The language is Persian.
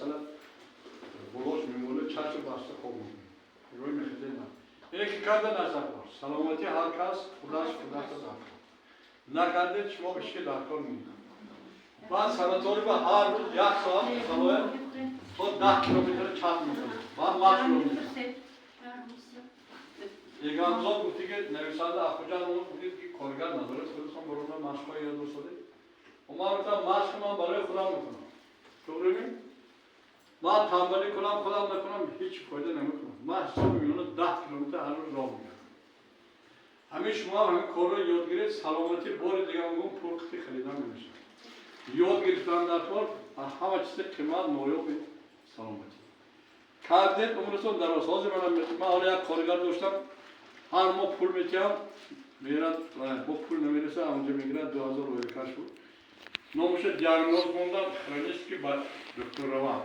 مثلا بلوش میمونه چشم بسته خوب میمونه روی میخیده نه اینه که کرده نظر باش سلامتی هر کس خودش دارد نکرده شما بشکل در کار میدید بعد سناتوری به هر روز 1 ساعت سلامت خود 10 کیلومتر چپ میکنه بعد ماش رو میکنه یک همزاد گفتی که نویسنده اخوجان اون بودید که کارگر نداره خودتون برون مشقای یاد رسوده و ما گفتم مشق من برای خودم میکنم شغلی می؟ من تنبلی کنم خودم نکنم هیچ فایده نمیکنم من حساب میمونه 10 کیلومتر هر روز راه میگم همین شما هم همین کار رو یاد گیرید سلامتی بار دیگه میگم پرکتی خریدن نمیشه یاد گرفتن در کار همه چیز قیمت نایاب سلامتی کردید عمرتون دراز حاضر من حالا یک کارگر داشتم هر ماه پول میتیم میرد با پول نمیرسه اونجا میگیرد 2000 روی کش بود ناموشه دیاگنوز موندم خرانیست که با دکتر روان